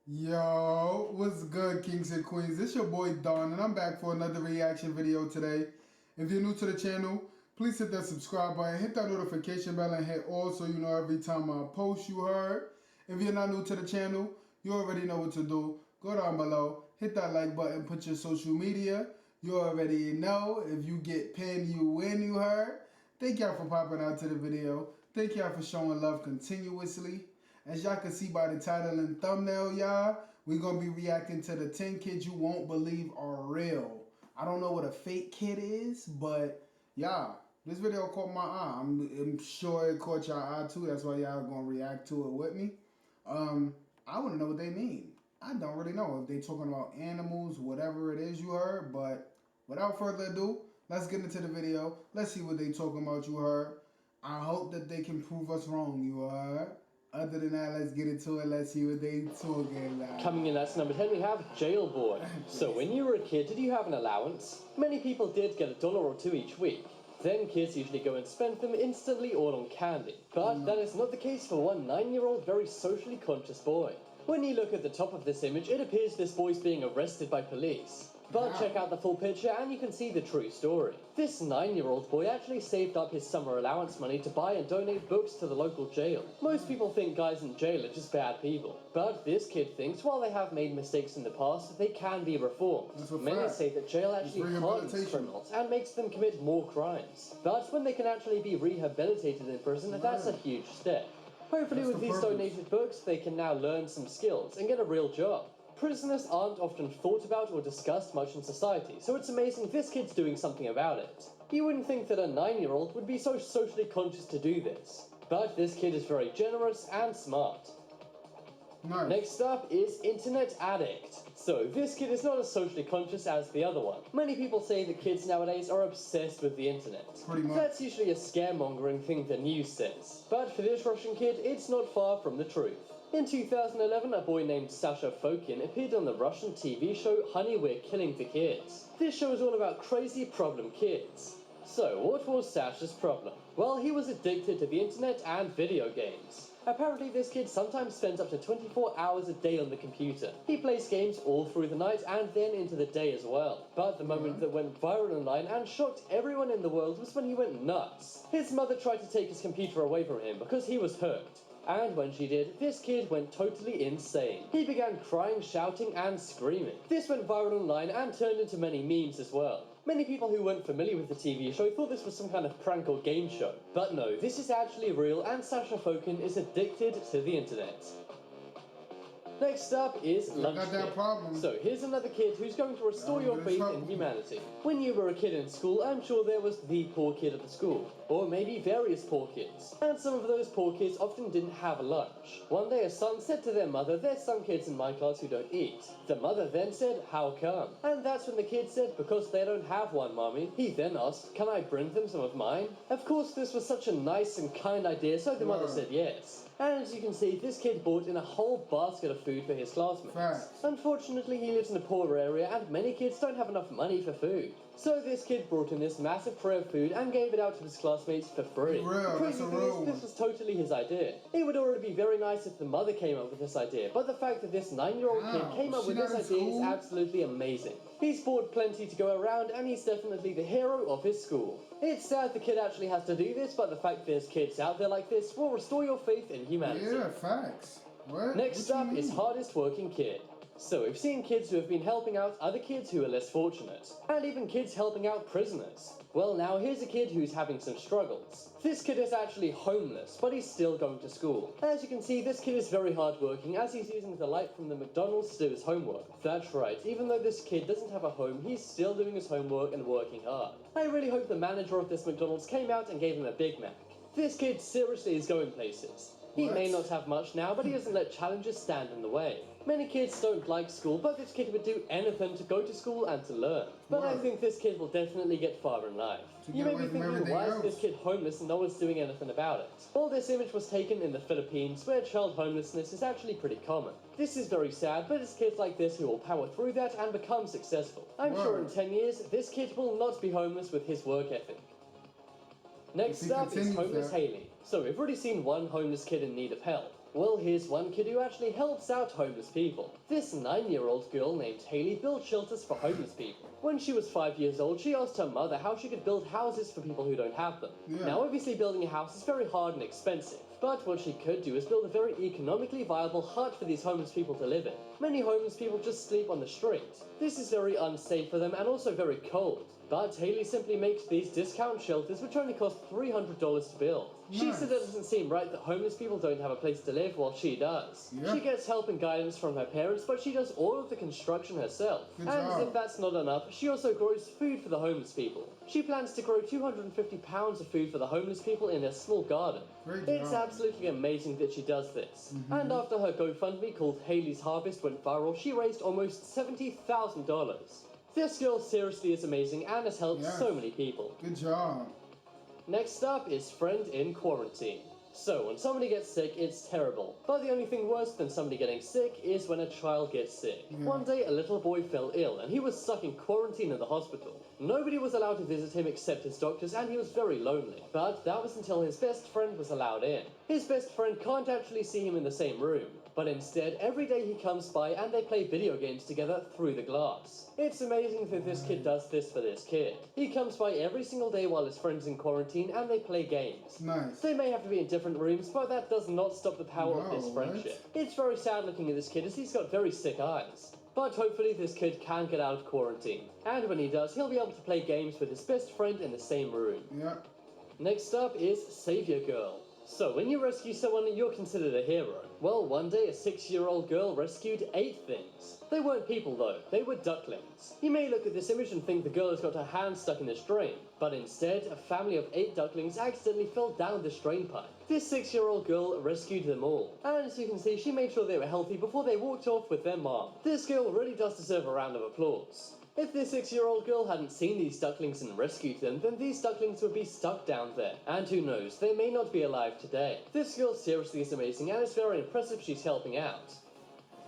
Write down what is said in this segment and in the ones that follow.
Yo, what's good, kings and queens? It's your boy Don, and I'm back for another reaction video today. If you're new to the channel, please hit that subscribe button, hit that notification bell, and hit all so you know every time I post, you heard. If you're not new to the channel, you already know what to do. Go down below, hit that like button, put your social media. You already know. If you get pinned, you win, you heard. Thank y'all for popping out to the video. Thank y'all for showing love continuously. As y'all can see by the title and thumbnail, y'all, we're going to be reacting to the 10 kids you won't believe are real. I don't know what a fake kid is, but y'all, this video caught my eye. I'm sure it caught y'all eye too. That's why y'all going to react to it with me. I want to know what they mean. I don't really know if they talking about animals, whatever it is you heard, but without further ado, let's get into the video. Let's see what they talking about, you heard. I hope that they can prove us wrong, you heard. Other than that, let's get into it. Let's see what they talking about. Coming in at number 10, we have Jail Boy. So when you were a kid, did you have an allowance? Many people did get $1 or $2 each week. Then kids usually go and spend them instantly all on candy. But that is not the case for one 9-year-old very socially conscious boy. When you look at the top of this image, it appears this boy's being arrested by police. But check out the full picture and you can see the true story. This 9-year-old boy actually saved up his summer allowance money to buy and donate books to the local jail. Most people think guys in jail are just bad people. But this kid thinks while they have made mistakes in the past, they can be reformed. Many say that jail actually hardens criminals and makes them commit more crimes. But when they can actually be rehabilitated in prison, that's a huge step. Hopefully with these donated books, they can now learn some skills and get a real job. Prisoners aren't often thought about or discussed much in society, so it's amazing this kid's doing something about it. You wouldn't think that a 9-year-old would be so socially conscious to do this, but this kid is very generous and smart. Nice. Next up is Internet Addict. So this kid is not as socially conscious as the other one. Many people say that kids nowadays are obsessed with the internet. Pretty much. That's usually a scaremongering thing the news says. But for this Russian kid, it's not far from the truth. In 2011, a boy named Sasha Fokin appeared on the Russian TV show Honey, We're Killing the Kids. This show is all about crazy problem kids. So, what was Sasha's problem? Well, he was addicted to the internet and video games. Apparently, this kid sometimes spends up to 24 hours a day on the computer. He plays games all through the night and then into the day as well. But the moment that went viral online and shocked everyone in the world was when he went nuts. His mother tried to take his computer away from him because he was hooked. And when she did, this kid went totally insane. He began crying, shouting, and screaming. This went viral online and turned into many memes as well. Many people who weren't familiar with the TV show thought this was some kind of prank or game show. But no, this is actually real and Sasha Fokin is addicted to the internet. Next up is Lunch Kid. So here's another kid who's going to restore your faith in humanity. When you were a kid in school, I'm sure there was the poor kid at the school. Or maybe various poor kids. And some of those poor kids often didn't have a lunch. One day a son said to their mother, "There's some kids in my class who don't eat." The mother then said, "How come?" And that's when the kid said, "Because they don't have one, mommy." He then asked, "Can I bring them some of mine?" Of course this was such a nice and kind idea, so the mother said yes. And as you can see, this kid bought in a whole basket of food for his classmates. Unfortunately, he lives in a poor area and many kids don't have enough money for food. So this kid brought in this massive tray of food and gave it out to his classmates for free. The crazy thing is, this was totally his idea. It would already be very nice if the mother came up with this idea, but the fact that this 9-year-old kid came up with this idea is absolutely amazing. He's bought plenty to go around and he's definitely the hero of his school. It's sad the kid actually has to do this, but the fact there's kids out there like this will restore your faith in humanity. Yeah, facts. What? Next up is Hardest Working Kid. So we've seen kids who have been helping out other kids who are less fortunate, and even kids helping out prisoners. Well, now here's a kid who's having some struggles. This kid is actually homeless, but he's still going to school. As you can see, this kid is very hardworking as he's using the light from the McDonald's to do his homework. That's right, even though this kid doesn't have a home, he's still doing his homework and working hard. I really hope the manager of this McDonald's came out and gave him a Big Mac. This kid seriously is going places. He may not have much now, but he doesn't let challenges stand in the way. Many kids don't like school, but this kid would do anything to go to school and to learn. But I think this kid will definitely get far in life. You may be thinking, why is this kid homeless and no one's doing anything about it? Well, this image was taken in the Philippines, where child homelessness is actually pretty common. This is very sad, but it's kids like this who will power through that and become successful. I'm sure in 10 years, this kid will not be homeless with his work ethic. Next up is Homeless Haley. So we've already seen one homeless kid in need of help. Well, here's one kid who actually helps out homeless people. This 9-year-old girl named Haley built shelters for homeless people. When she was 5 years old, she asked her mother how she could build houses for people who don't have them. Yeah. Now, obviously building a house is very hard and expensive, but what she could do is build a very economically viable hut for these homeless people to live in. Many homeless people just sleep on the street. This is very unsafe for them and also very cold. But Haley simply makes these discount shelters which only cost $300 to build. She said it doesn't seem right that homeless people don't have a place to live while she does. Yeah. She gets help and guidance from her parents, but she does all of the construction herself. Good And job. if that's not enough, she also grows food for the homeless people. She plans to grow 250 pounds of food for the homeless people in a small garden. Great It's job. absolutely amazing that she does this. And after her GoFundMe called Haley's Harvest went viral, she raised almost $70,000. This girl seriously is amazing and has helped Yes. so many people. Good job. Next up is Friend in Quarantine. So, when somebody gets sick, it's terrible. But the only thing worse than somebody getting sick is when a child gets sick. Yeah. One day, a little boy fell ill, and he was stuck in quarantine in the hospital. Nobody was allowed to visit him except his doctors, and he was very lonely. But that was until his best friend was allowed in. His best friend can't actually see him in the same room, but instead, every day he comes by and they play video games together through the glass. It's amazing that this kid does this for this kid. He comes by every single day while his friend's in quarantine and they play games. Nice. They may have to be in different rooms, but that does not stop the power of No, this friendship. It's very sad looking at this kid as he's got very sick eyes. But hopefully this kid can get out of quarantine. And when he does, he'll be able to play games with his best friend in the same room. Yeah. Next up is Savior Girl. So, when you rescue someone, you're considered a hero. Well, one day a 6-year-old girl rescued 8 things. They weren't people though, they were ducklings. You may look at this image and think the girl has got her hand stuck in this drain, but instead, a family of 8 ducklings accidentally fell down this drain pipe. This 6-year-old girl rescued them all, and as you can see, she made sure they were healthy before they walked off with their mom. This girl really does deserve a round of applause. If this 6-year-old girl hadn't seen these ducklings and rescued them, then these ducklings would be stuck down there. And who knows, they may not be alive today. This girl seriously is amazing and it's very impressive she's helping out.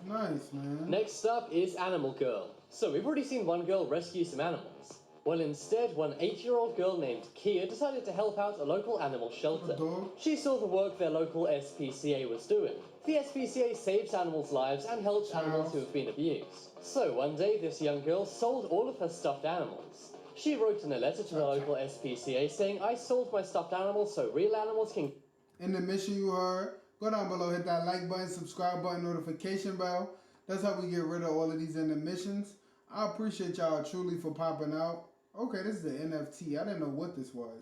Nice, man. Next up is Animal Girl. So we've already seen one girl rescue some animals. Well, instead, one 8-year-old girl named Kia decided to help out a local animal shelter. Dog. She saw the work their local SPCA was doing. The SPCA saves animals' lives and helps animals who have been abused. So one day, this young girl sold all of her stuffed animals. She wrote in a letter to the local SPCA saying, "I sold my stuffed animals so real animals can..." In the mission you heard, go down below, hit that like button, subscribe button, notification bell. That's how we get rid of all of these intermissions. I appreciate y'all truly for popping out. Okay, this is the NFT. I didn't know what this was.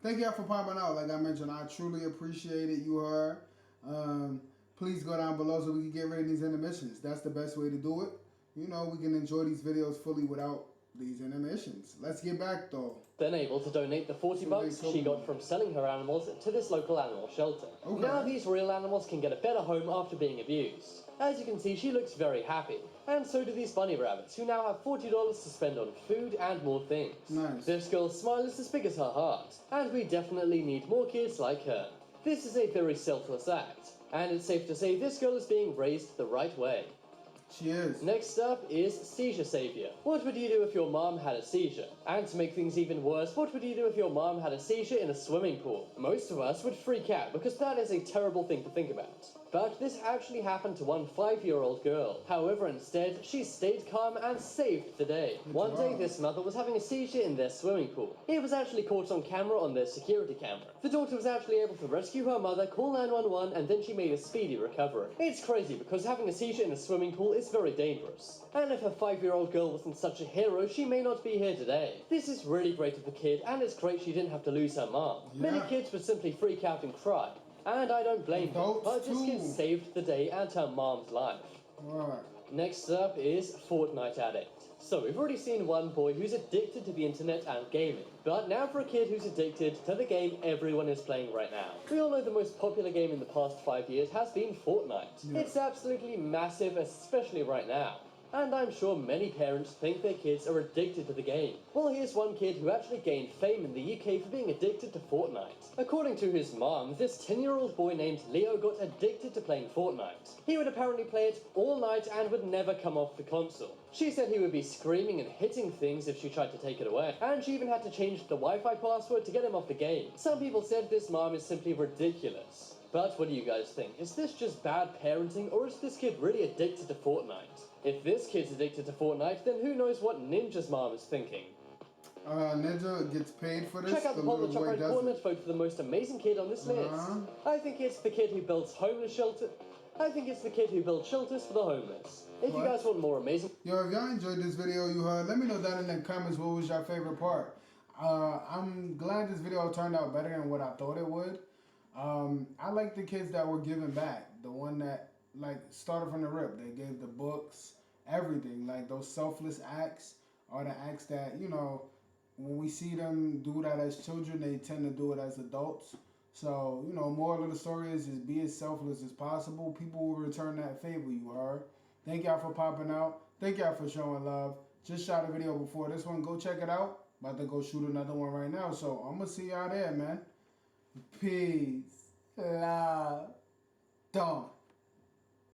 Thank y'all for popping out. Like I mentioned, I truly appreciate it. You heard. Please go down below so we can get rid of these intermissions. That's the best way to do it. You know, we can enjoy these videos fully without these intermissions. Let's get back though. Then able to donate the 40 bucks she got from selling her animals to this local animal shelter. Okay. Now these real animals can get a better home after being abused. As you can see, she looks very happy. And so do these bunny rabbits, who now have $40 to spend on food and more things. Nice. This girl's smile is as big as her heart, and we definitely need more kids like her. This is a very selfless act, and it's safe to say this girl is being raised the right way. She is. Next up is Seizure Savior. What would you do if your mom had a seizure? And to make things even worse, what would you do if your mom had a seizure in a swimming pool? Most of us would freak out because that is a terrible thing to think about. But this actually happened to one 5-year-old girl. However, instead, she stayed calm and saved the day. One day, this mother was having a seizure in their swimming pool. It was actually caught on camera on their security camera. The daughter was actually able to rescue her mother, call 911, and then she made a speedy recovery. It's crazy because having a seizure in a swimming pool is very dangerous. And if a 5-year-old girl wasn't such a hero, she may not be here today. This is really great of the kid, and it's great she didn't have to lose her mom. Yeah. Many kids would simply freak out and cry. And I don't blame them, Adults but this too. kid saved the day and her mom's life. Alright. Next up is Fortnite Addict. So we've already seen one boy who's addicted to the internet and gaming. But now for a kid who's addicted to the game everyone is playing right now. We all know the most popular game in the past 5 years has been Fortnite. Yeah. It's absolutely massive, especially right now. And I'm sure many parents think their kids are addicted to the game. Well, here's one kid who actually gained fame in the UK for being addicted to Fortnite. According to his mom, this 10-year-old boy named Leo got addicted to playing Fortnite. He would apparently play it all night and would never come off the console. She said he would be screaming and hitting things if she tried to take it away, and she even had to change the Wi-Fi password to get him off the game. Some people said this mom is simply ridiculous. But what do you guys think? Is this just bad parenting, or is this kid really addicted to Fortnite? If this kid's addicted to Fortnite, then who knows what Ninja's mom is thinking? Ninja gets paid for this. Check out the poll in the top right corner doesn't. to vote for the most amazing kid on this list. I think it's the kid who builds homeless shelter. I think it's the kid who builds shelters for the homeless. If you guys want more amazing... Yo, if y'all enjoyed this video you heard, let me know down in the comments what was your favorite part. I'm glad this video turned out better than what I thought it would. I like the kids that were giving back. The one that, like, started from the rip. They gave the books, everything. Like, those selfless acts are the acts that, you know, when we see them do that as children, they tend to do it as adults. So, you know, moral of the story is be as selfless as possible. People will return that favor, you heard. Thank y'all for popping out. Thank y'all for showing love. Just shot a video before this one. Go check it out. About to go shoot another one right now. So, I'm going to see y'all there, man. Peace. Love. Dawn.